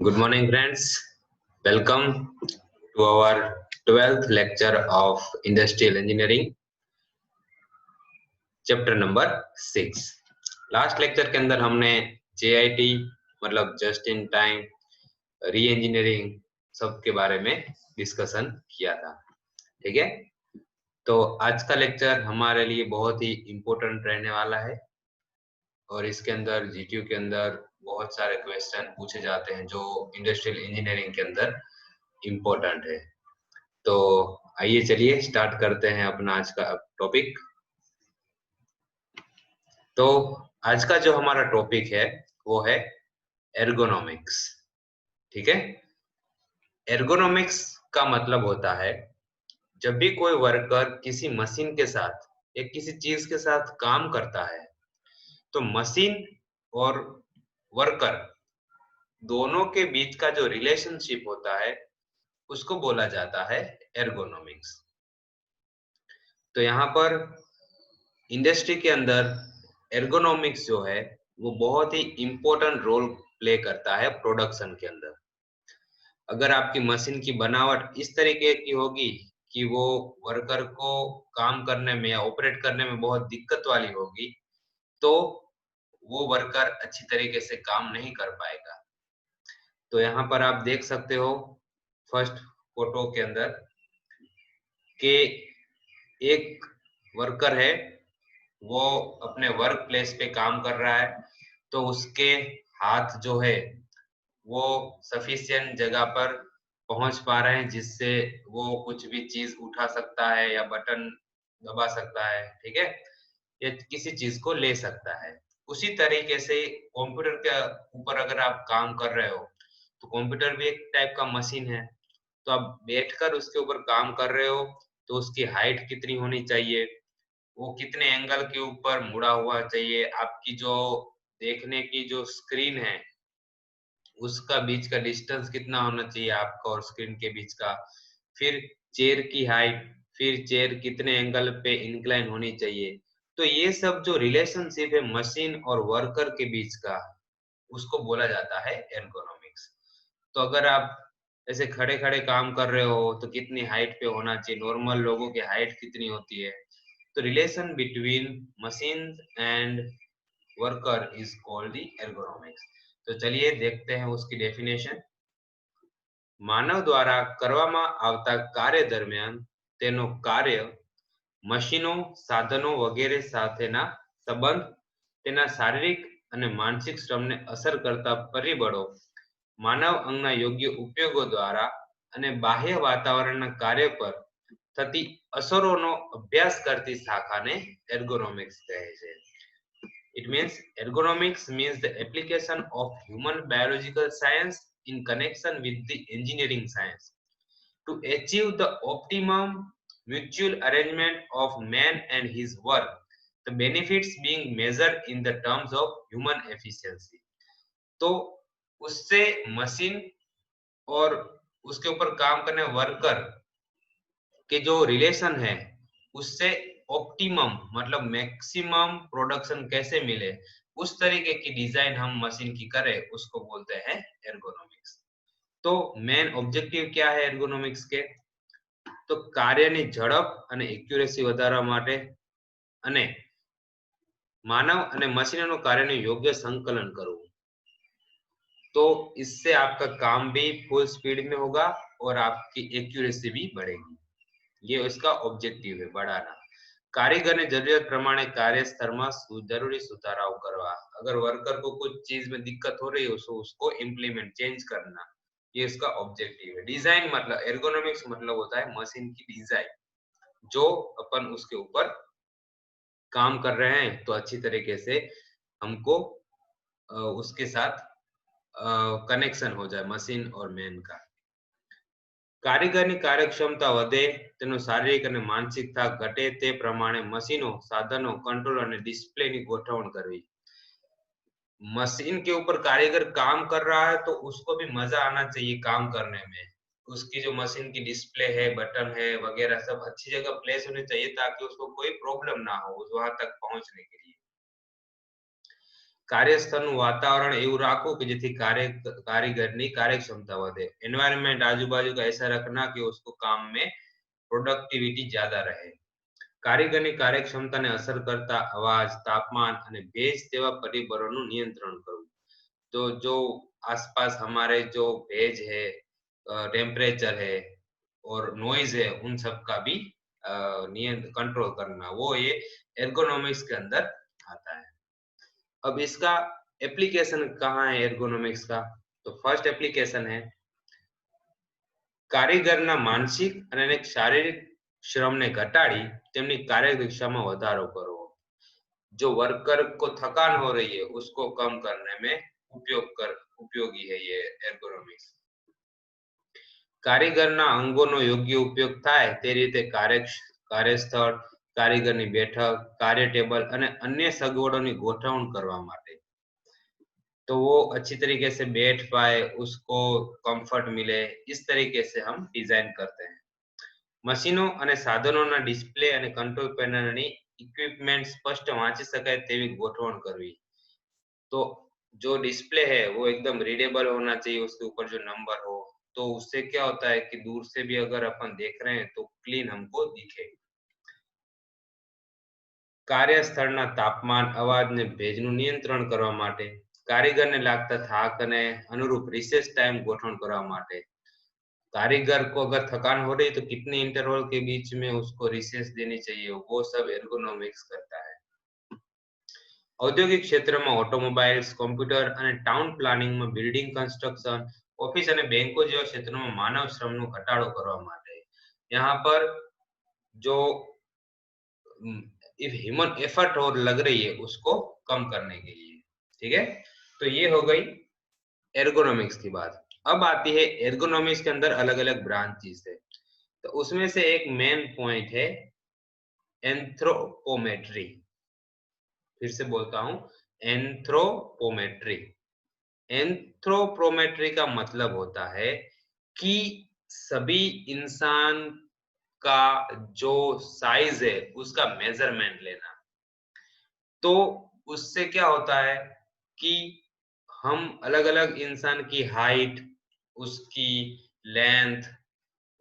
Good morning, friends. Welcome to our 12th lecture of Industrial Engineering, chapter number 6। Last lecture के अंदर हमने JIT मतलब just in time री engineering सब के बारे में डिस्कशन किया था। ठीक है, तो आज का लेक्चर हमारे लिए बहुत ही इम्पोर्टेंट रहने वाला है और इसके अंदर GTU के अंदर बहुत सारे क्वेश्चन पूछे जाते हैं जो इंडस्ट्रियल इंजीनियरिंग के अंदर इम्पोर्टेंट है। तो आइए चलिए स्टार्ट करते हैं अपना आज का टॉपिक। तो आज का जो हमारा टॉपिक है वो है एर्गोनॉमिक्स। ठीक है, एर्गोनॉमिक्स का मतलब होता है जब भी कोई वर्कर किसी मशीन के साथ या किसी चीज के साथ काम करता है तो मशीन और वर्कर दोनों के बीच का जो रिलेशनशिप होता है उसको बोला जाता है एर्गोनॉमिक्स। तो यहाँ पर इंडस्ट्री के अंदर एर्गोनॉमिक्स जो है वो बहुत ही इम्पोर्टेंट रोल प्ले करता है प्रोडक्शन के अंदर। अगर आपकी मशीन की बनावट इस तरीके की होगी कि वो वर्कर को काम करने में या ऑपरेट करने में बहुत दिक्कत वाली होगी तो वो वर्कर अच्छी तरीके से काम नहीं कर पाएगा। तो यहाँ पर आप देख सकते हो फर्स्ट फोटो के अंदर कि एक वर्कर है, वो अपने वर्क प्लेस पे काम कर रहा है तो उसके हाथ जो है वो सफिशिएंट जगह पर पहुंच पा रहे हैं जिससे वो कुछ भी चीज उठा सकता है या बटन दबा सकता है। ठीक है, या किसी चीज को ले सकता है। उसी तरीके से कंप्यूटर के ऊपर अगर आप काम कर रहे हो तो कंप्यूटर भी एक टाइप का मशीन है। तो आप बैठकर उसके ऊपर काम कर रहे हो तो उसकी हाइट कितनी होनी चाहिए, वो कितने एंगल के ऊपर मुड़ा हुआ चाहिए, आपकी जो देखने की जो स्क्रीन है उसका बीच का डिस्टेंस कितना होना चाहिए आपका और स्क्रीन के बीच का, फिर चेयर की हाइट, फिर चेयर कितने एंगल पे इंक्लाइन होनी चाहिए। तो ये सब जो रिलेशनशिप है मशीन और वर्कर के बीच का उसको बोला जाता है एर्गोनॉमिक्स। तो अगर आप ऐसे खड़े खड़े काम कर रहे हो तो कितनी हाइट पे होना चाहिए, नॉर्मल लोगों की हाइट कितनी होती है। तो relation between machine and worker is called the ergonomics. तो चलिए देखते हैं उसकी डेफिनेशन। માનવ દ્વારા કરવામાં આવતા કાર્ય દરમિયાન તેનો કાર્ય મશીનો, સાધનો વગેરે સાથેના સંબંધ, તેના શારીરિક અને માનસિક શ્રમને અસર કરતા પરિબળો, માનવ અંગના યોગ્ય ઉપયોગો દ્વારા અને બાહ્ય વાતાવરણના કાર્ય પર થતી અસરોનો અભ્યાસ કરતી શાખાને એર્ગોનોમિક્સ કહે છે. It means ergonomics means the application of human biological science in connection with the engineering science to achieve the optimum mutual arrangement of man and his work, the benefits being measured in the terms of human efficiency. तो उससे machine और उसके ऊपर काम करने worker के जो relation है उससे ऑप्टिमम मतलब मैक्सिमम प्रोडक्शन कैसे मिले उस तरीके की डिजाइन हम मशीन की करें उसको बोलते हैं एर्गोनॉमिक्स। तो मेन ऑब्जेक्टिव क्या है एर्गोनॉमिक्स के? तो કાર્યની ઝડપ અને એક્યુરેસી વધારવા માટે અને માનવ અને મશીનોનું કાર્યનું યોગ્ય સંકલન કરવું। तो इससे आपका काम भी फुल स्पीड में होगा और आपकी एक्यूरेसी भी बढ़ेगी। ये उसका ऑब्जेक्टिव है, बढ़ाना। कारीगरને જરૂરિયાત પ્રમાણે કાર્યસ્થળમાં જરૂરી સુધારાઓ કરવા। अगर वर्कर को कुछ चीज में दिक्कत हो रही हो तो उसको इम्प्लीमेंट चेंज करना, ये इसका ऑब्जेक्टिव है। डिजाइन मतलब एर्गोनॉमिक्स मतलब होता है मशीन की डिजाइन, जो अपन उसके ऊपर काम कर रहे हैं तो अच्छी तरीके से हमको उसके साथ कनेक्शन हो जाए मशीन और मैन का। કારીગરની કાર્યક્ષમતા વધે, તેનો શારીરિક અને માનસિક થાક ઘટે તે પ્રમાણે મશીનો, સાધનો, કંટ્રોલ અને ડિસ્પ્લેની ગોઠવણ કરવી। मशीन के ऊपर कारीगर काम कर रहा है तो उसको भी मजा आना चाहिए काम करने में। उसकी जो मशीन की डिस्प्ले है, बटन है वगैरह सब अच्छी जगह प्लेस होने चाहिए ताकि उसको कोई प्रॉब्लम ना हो वहां तक पहुंचने के लिए। કાર્યસ્થળનું વાતાવરણ એવું રાખો કે જેથી कारीगरनी कार्यक्षमता વધે। एनवायरनमेंट आजू-बाजू का ऐसा रखना कि उसको काम में प्रोडक्टिविटी ज्यादा रहे। कारीगरनी कार्यक्षमताने असर करता अवाज, तापमान અને ભેજ જેવા પરિબળોનું નિયંત્રણ કરવું। तो जो आसपास हमारे जो भेज है, टेम्परेचर है और नॉइज है, उन सब का भी कंट्रोल करना, वो ये एर्गोनॉमिक्स के अंदर आता है। अब इसका एप्लीकेशन कहाँ है एर्गोनॉमिक्स का? तो फर्स्ट एप्लीकेशन है કારીગરના માનસિક અને શારીરિક શ્રમને ઘટાડી તેમની કાર્યક્ષમતામાં વધારો કરવો। जो वर्कर को थकान हो रही है उसको कम करने में उपयोगी है ये एर्गोनॉमिक्स। कारीगરના અંગોનો યોગ્ય ઉપયોગ થાય તે રીતે કાર્યસ્થળ, કારીગરની બેઠક, કાર્ય ટેબલ અને અન્ય સગવડોની ગોઠવણ કરવા માટે, तो वो अच्छी तरीके से बैठ पाए, उसको कंफर्ट मिले, इस तरीके से हम डिजाइन करते हैं। मशीनों અને સાધનોના ડિસ્પ્લે અને કંટ્રોલ પેનલની इक्विपमेंट स्पष्ट वांची शकाय तेवी गोठवण करवी। तो जो डिस्प्ले है वो एकदम रीडेबल होना चाहिए, उसके ऊपर जो नंबर हो, तो उससे क्या होता है कि दूर से भी अगर अपन देख रहे हैं तो क्लीन हमको दिखे। કાર્યસ્થળના તાપમાન, અવાજ ને ભેજનું નિયંત્રણ કરવા માટે, કારીગરને લાગતા થાક અને અનુરૂપ રિસેસ टाइम ગોઠવણ કરવા માટે। कारीगर को अगर थकान हो रही तो कितने इंटरवल के बीच में उसको रिसेस देनी चाहिए, वो सब एर्गोनॉमिक्स करता है। औद्योगिक क्षेत्રમાં ઓટોમોબાઈલ્સ, કોમ્પ્યુટર અને ટાઉન પ્લાનિંગમાં બિલ્ડિંગ કન્સ્ટ્રક્શન, ઓફિસ અને બેંકો જેવા ક્ષેત્રોમાં માનવ શ્રમનો ઘટાડો કરવા માટે यहाँ पर जो ह्यूमन एफर्ट और लग रही है उसको कम करने के लिए। ठीक है, तो ये हो गई एर्गोनॉमिक्स की बात। अब आती है एर्गोनॉमिक्स के अंदर अलग अलग ब्रांचेस है, तो उसमें से एक मेन पॉइंट है एंथ्रोपोमेट्री। फिर से बोलता हूं, एंथ्रोपोमेट्री। एंथ्रोपोमेट्री का मतलब होता है कि सभी इंसान का जो साइज है उसका मेजरमेंट लेना। तो उससे क्या होता है कि हम अलग अलग इंसान की हाइट, उसकी लेंथ,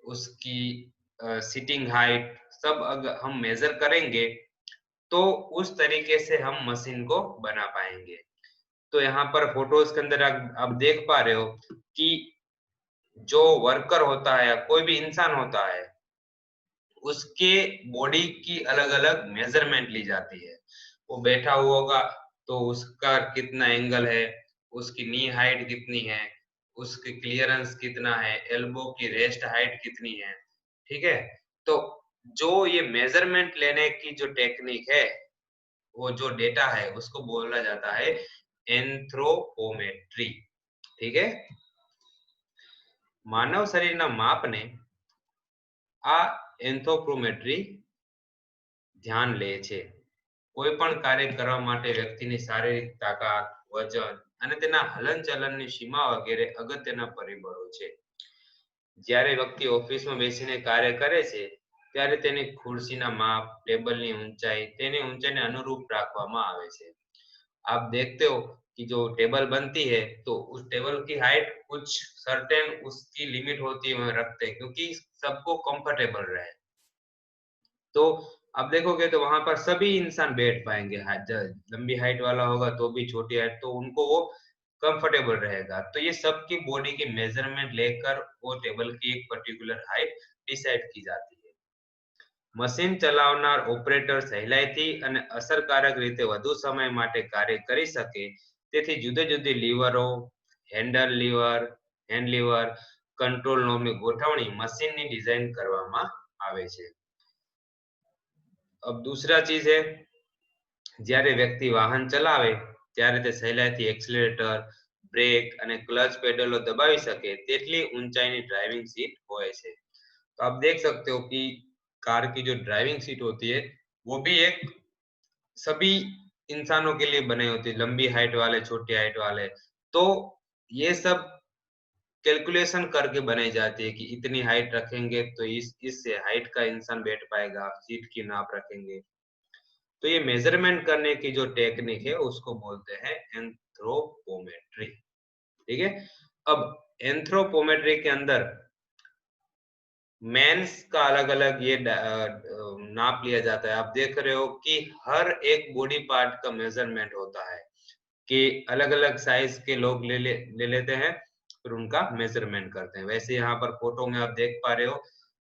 उसकी सिटिंग हाइट सब अगर हम मेजर करेंगे तो उस तरीके से हम मशीन को बना पाएंगे। तो यहाँ पर फोटोज के अंदर आप देख पा रहे हो कि जो वर्कर होता है या कोई भी इंसान होता है उसके बॉडी की अलग अलग मेजरमेंट ली जाती है। वो बैठा हुआ होगा तो उसका कितना एंगल है, उसकी नी हाइट कितनी है, उसकी क्लियरेंस कितना है, एल्बो की रेस्ट हाइट कितनी है। ठीक है, तो जो ये मेजरमेंट लेने की जो टेक्निक है, वो जो डेटा है उसको बोला जाता है एंथ्रोपोमेट्री। ठीक है, मानव शरीरना मापने आ एंथ्रोपोमेट्री ध्यान ले छे। કોઈ પણ કાર્ય કરવા માટે વ્યક્તિની શારીરિક તાકાત, વજન અને તેના હલનચલનની સીમા વગેરે અગત્યના પરિબળો છે। જ્યારે વ્યક્તિ ઓફિસમાં બેસીને કાર્ય કરે છે ત્યારે તેની ખુરશીના માપ, ટેબલની ઊંચાઈ, તેની ઊંચાઈને અનુરૂપ રાખવામાં આવે છે। आप देखते हो कि जो टेबल बनती है तो उस टेबल की हाइट कुछ सर्टेन उसकी लिमिट होती है वहां रखते हैं क्योंकि सबको कंफर्टेबल रहे। तो आप देखोगे तो वहां पर सभी इंसान बैठ पाएंगे, लंबी हाइट वाला होगा तो भी, छोटी हाइट तो उनको वो कंफर्टेबल रहेगा। तो ये सबकी बॉडी की मेजरमेंट लेकर वो टेबल की एक पर्टिकुलर हाइट डिसाइड की जाती है। मशीन चलावनार ऑपरेटर સહેલાઈથી અને અસરકારક રીતે વધુ સમય માટે કાર્ય કરી શકે તેથી જુદી જુદી લીવરો, handle lever, hand lever, control નોબની ગોઠવણી મશીનની ડિઝાઇન કરવામાં આવે છે। अब दूसरा चीज है, જ્યારે વ્યક્તિ વાહન ચલાવે ત્યારે તે સહેલાઈથી એક્સિલરેટર, ब्रेक અને ક્લચ પેડલો દબાવી શકે તેટલી ઊંચાઈની ड्राइविंग सीट હોય છે। तो आप देख सकते हो कि कार की जो ड्राइविंग सीट होती है वो भी एक सभी इंसानों के लिए बने होती है, लंबी हाइट वाले, छोटी हाइट वाले। तो ये सब कैलकुलेशन करके बनाई जाती है कि इतनी हाइट रखेंगे तो इस हाइट का इंसान बैठ पाएगा, सीट की नाप रखेंगे। तो ये मेजरमेंट करने की जो टेक्निक है उसको बोलते हैं एंथ्रोपोमेट्री। ठीक है, अब एंथ्रोपोमेट्री के अंदर मेंस का अलग अलग ये नाप लिया जाता है। आप देख रहे हो कि हर एक बॉडी पार्ट का मेजरमेंट होता है कि अलग अलग साइज के लोग ले लेते हैं, फिर उनका मेजरमेंट करते हैं। वैसे यहाँ पर फोटो में आप देख पा रहे हो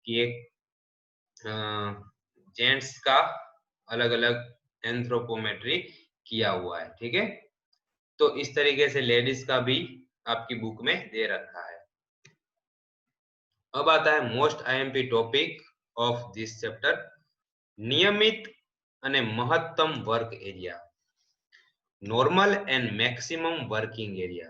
कि एक जेंट्स का अलग अलग एंथ्रोपोमेट्री किया हुआ है। ठीक है, तो इस तरीके से लेडीज का भी आपकी बुक में दे रखा है। अब आता है most IMP topic of this chapter, नियमित અને મહત્તમ work area, normal and maximum working area.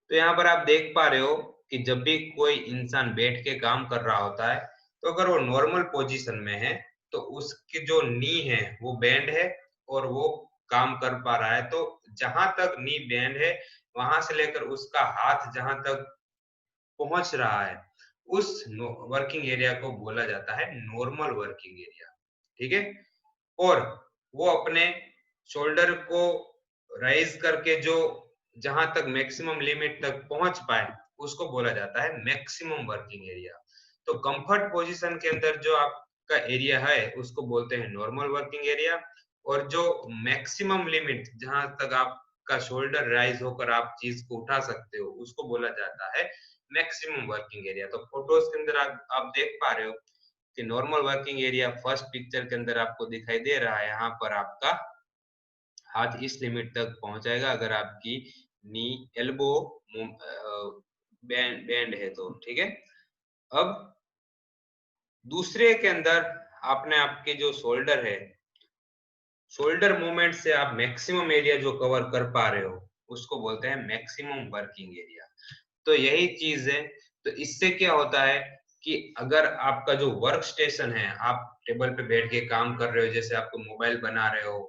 तो यहाँ पर आप देख पा रहे हो कि जब भी कोई इंसान बैठ के काम कर रहा होता है, तो अगर वो नॉर्मल पोजीशन में है तो उसकी जो नी है वो बेंड है और वो काम कर पा रहा है। तो जहां तक नी बेंड है वहां से लेकर उसका हाथ जहां तक पहुंच रहा है, उस वर्किंग एरिया को बोला जाता है नॉर्मल वर्किंग एरिया। ठीक है, और वो अपने शोल्डर को राइज करके जो जहां तक मैक्सिमम लिमिट तक पहुंच पाए उसको बोला जाता है मैक्सिमम वर्किंग एरिया। तो कंफर्ट पोजीशन के अंदर जो आपका एरिया है उसको बोलते हैं नॉर्मल वर्किंग एरिया, और जो मैक्सिमम लिमिट जहां तक आपका शोल्डर राइज होकर आप चीज को उठा सकते हो उसको बोला जाता है मैक्सिमम वर्किंग एरिया। तो फोटोज के अंदर आप देख पा रहे हो कि normal working area first picture के अंदर आपको दिखाई दे रहा है। यहाँ पर आपका हाथ इस लिमिट तक पहुंचाएगा अगर आपकी नी एल्बो बैंड है तो। ठीक है, अब दूसरे के अंदर आपने आपके जो शोल्डर है, शोल्डर मूवमेंट से आप मैक्सिमम एरिया जो कवर कर पा रहे हो उसको बोलते हैं मैक्सिमम वर्किंग एरिया। तो यही चीज है। तो इससे क्या होता है कि अगर आपका जो वर्क स्टेशन है, आप टेबल पे बैठ के काम कर रहे हो, जैसे आपको मोबाइल बना रहे हो,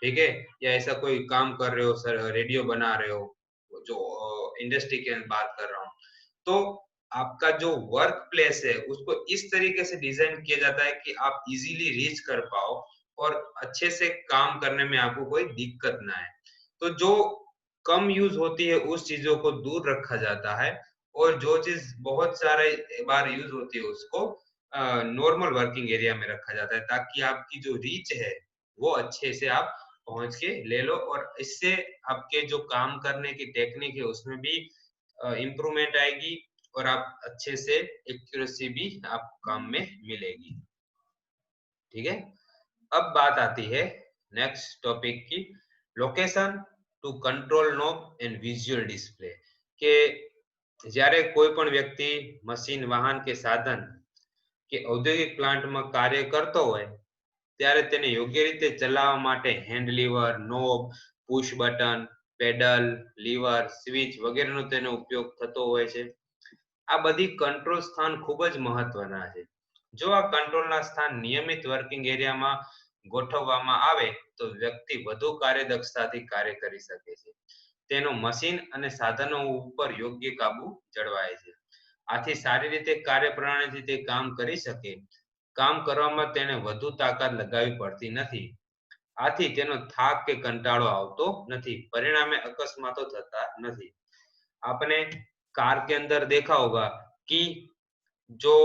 ठीक है, या ऐसा कोई काम कर रहे हो, सर रेडियो बना रहे हो, जो इंडस्ट्री की बात कर रहा हूँ, तो आपका जो वर्क प्लेस है उसको इस तरीके से डिजाइन किया जाता है कि आप इजीली रीच कर पाओ और अच्छे से काम करने में आपको कोई दिक्कत ना आए। तो जो कम यूज होती है उस चीजों को दूर रखा जाता है, और जो चीज बहुत सारे बार यूज होती है उसको नॉर्मल वर्किंग एरिया में रखा जाता है, ताकि आपकी जो रीच है वो अच्छे से आप पहुंच के ले लो, और इससे आपके जो काम करने की टेक्निक है उसमें भी इम्प्रूवमेंट आएगी और आप अच्छे से एक्यूरेसी भी आप काम में मिलेगी। ठीक है, अब बात आती है नेक्स्ट टॉपिक की, location to control knob and visual display. के જ્યારે કોઈ પણ વ્યક્તિ મશીન વાહન કે સાધન કે ઔદ્યોગિક પ્લાન્ટમાં કાર્ય કરતો હોય ત્યારે તેને યોગ્ય રીતે ચલાવવા માટે hand lever, knob, push button, pedal, lever, switch વગેરેનો તેનો ઉપયોગ થતો હોય છે। આ બધી કંટ્રોલ સ્થાન ખૂબ જ મહત્વના છે। જો આ કંટ્રોલના સ્થાન નિયમિત વર્કિંગ એરિયામાં ગોઠવવામાં આવે તો વ્યક્તિ વધુ કાર્યદક્ષતાથી કાર્ય કરી શકે છે। તેનો મશીન અને સાધનો ઉપર યોગ્ય કાબુ જળવાય છે। આથી સારી રીતે કાર્યપ્રણાલીથી તે કામ કરી શકે। કામ કરવામાં તેને વધુ તાકાત લગાવવી પડતી નથી। આથી તેનો થાક કે કંટાળો આવતો નથી। પરિણામે અકસ્માતો થતા નથી। आपने कार के अंदर देखा होगा कि जो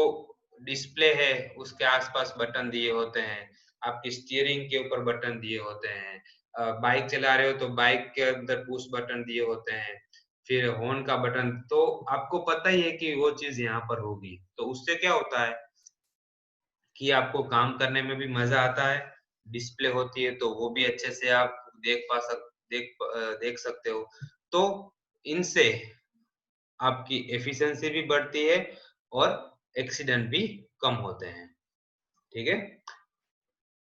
डिस्प्ले है उसके आसपास बटन दिए होते हैं, आपकी स्टीयरिंग के ऊपर बटन दिए होते हैं, बाइक चला रहे हो तो बाइक के अंदर पुश बटन दिए होते हैं, फिर हॉर्न का बटन। तो आपको पता ही है कि वो चीज यहाँ पर होगी। तो उससे क्या होता है कि आपको काम करने में भी मजा आता है। डिस्प्ले होती है तो वो भी अच्छे से आप देख सकते हो। तो इनसे आपकी एफिशिएंसी भी बढ़ती है और एक्सीडेंट भी कम होते हैं। ठीक है,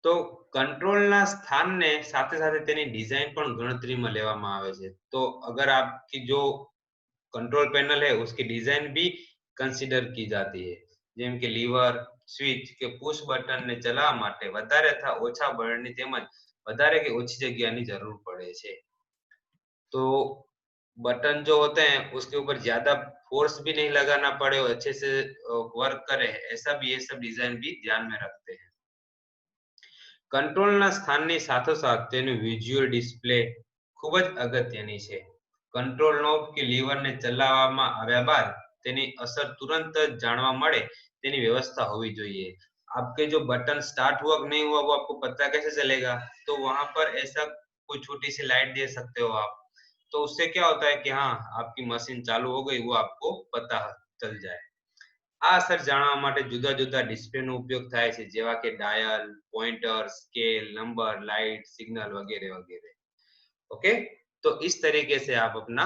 તો કંટ્રોલના સ્થાનને સાથે સાથે તેની ડિઝાઇન પણ ગણતરીમાં લેવામાં આવે છે। તો અગર आपकी जो कंट्रोल पैनल है उसकी डिजाइन भी कंसीडर की जाती है। જેમ કે લીવર, સ્વિચ કે પુશ બટનને ચલાવવા માટે વધારે અથવા ઓછા બળની તેમજ વધારે કે ઓછી જગ્યાની જરૂર પડે છે। तो बटन जो होते हैं उसके ऊपर ज्यादा फोर्स भी नहीं लगाना पड़े और अच्छे से वर्क करे, ऐसा भी ये सब डिजाइन भी ध्यान में रखते हैं। કંટ્રોલના સ્થાનની સાથોસાથ તેનું વિઝ્યુઅલ ડિસ્પ્લે ખૂબ જ અગત્યની છે. કંટ્રોલ નોબ કે લીવરને ચલાવવામાં આવ્યા બાદ તેની અસર તુરંત જ જાણવા મળે તેની વ્યवस्था होवी જોઈએ. आपके जो बटन स्टार्ट हुआ कि नहीं हुआ वो आपको पता कैसे चलेगा? तो वहां पर ऐसा कोई छोटी सी लाइट दे सकते हो आप, तो उससे क्या होता है कि हाँ आपकी मशीन चालू हो गई वो आपको पता चल जाए. આ અસર જાણવા માટે જુદા જુદા ડિસ્પ્લેનો ઉપયોગ થાય છે, જેવા કે dial, pointer, scale, number, light, signal वगैरह वगैरह. ओके, तो इस तरीके से आप अपना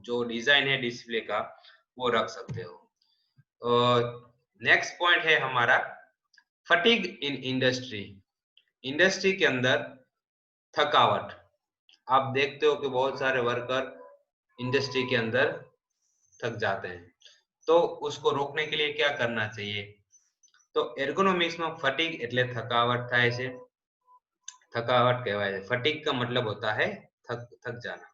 जो डिजाइन है डिस्प्ले का वो रख सकते हो. नेक्स्ट पॉइंट है हमारा फटीग इन इंडस्ट्री. इंडस्ट्री के अंदर थकावट. आप देखते हो कि बहुत सारे वर्कर इंडस्ट्री के अंदर थक जाते हैं, तो उसको रोकने के लिए क्या करना चाहिए? तो एर्गोनोमिक्स में फटीग એટલે થકાવટ થાય છે. થકાવટ કહેવાય છે. ફટીગ का मतलब होता है थक जाना.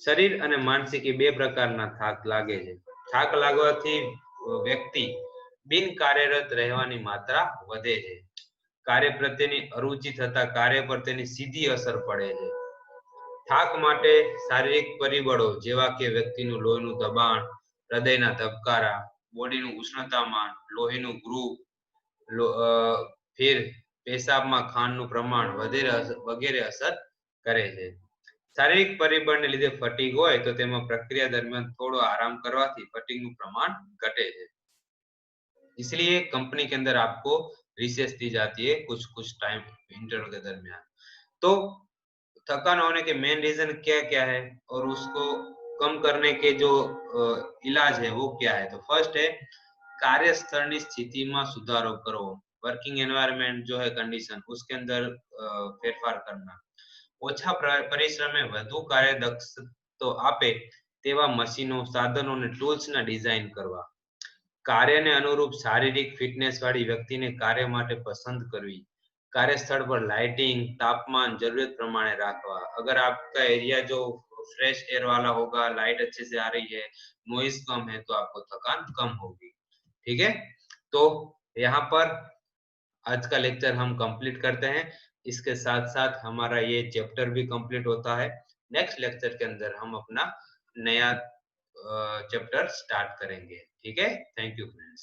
શરીર અને માનસિક એ બે પ્રકારના થાક લાગે છે. થાક લાગવાથી વ્યક્તિ બિન કાર્યરત રહેવાની માત્રા વધે છે. કાર્ય પ્રત્યેની અરુચિ થતા કાર્ય પર તેની સીધી અસર પડે છે. થાક માટે શારીરિક પરિબળો જેવા કે વ્યક્તિનું લોહીનું દબાણ, હૃદયના ધબકારા, બોડીનું ઉષ્ણતામાન, લોહીનું ગ્રુપ, फिर पेशाबમાં ખાંડનું પ્રમાણ વગેરે અસર કરે છે. શારીરિક પરિબળને લીધે ફટીગ હોય તો તેમાં પ્રક્રિયા દરમિયાન થોડો આરામ કરવાથી ફટીગનું પ્રમાણ ઘટે છે. इसलिए कंपनी के अंदर आपको रिसेस दी जाती है कुछ कुछ टाइम इंटरवल के दरमियान. तो थकान होने के मेन रीजन क्या क्या है और उसको कम करने के जो इलाज है वो क्या है? तो फर्स्ट है कार्यस्थળની સ્થિતિમાં સુધારો કરવો. વર્કિંગ એન્વાયરમેન્ટ जो है कंडीशन उसके अंदर फेरफार करना. ઓછા પરિશ્રમે વધુ કાર્યદક્ષ તો આપે તેવા મશીનો, સાધનો અને ટૂલ્સના ડિઝાઇન કરવા. કાર્યને અનુરૂપ શારીરિક ફિટનેસ વાળી વ્યક્તિને કાર્ય માટે પસંદ કરવી. कार्यस्थल पर लाइटिंग, तापमान जरूरत प्रमाणे रखवा. अगर आपका एरिया जो फ्रेश एयर वाला होगा, लाइट अच्छे से आ रही है, नॉइज कम है, तो आपको थकान कम होगी. ठीक है, तो यहाँ पर आज का लेक्चर हम कंप्लीट करते हैं. इसके साथ साथ हमारा ये चैप्टर भी कंप्लीट होता है. नेक्स्ट लेक्चर के अंदर हम अपना नया चैप्टर स्टार्ट करेंगे. ठीक है, थैंक यू फ्रेंड्स.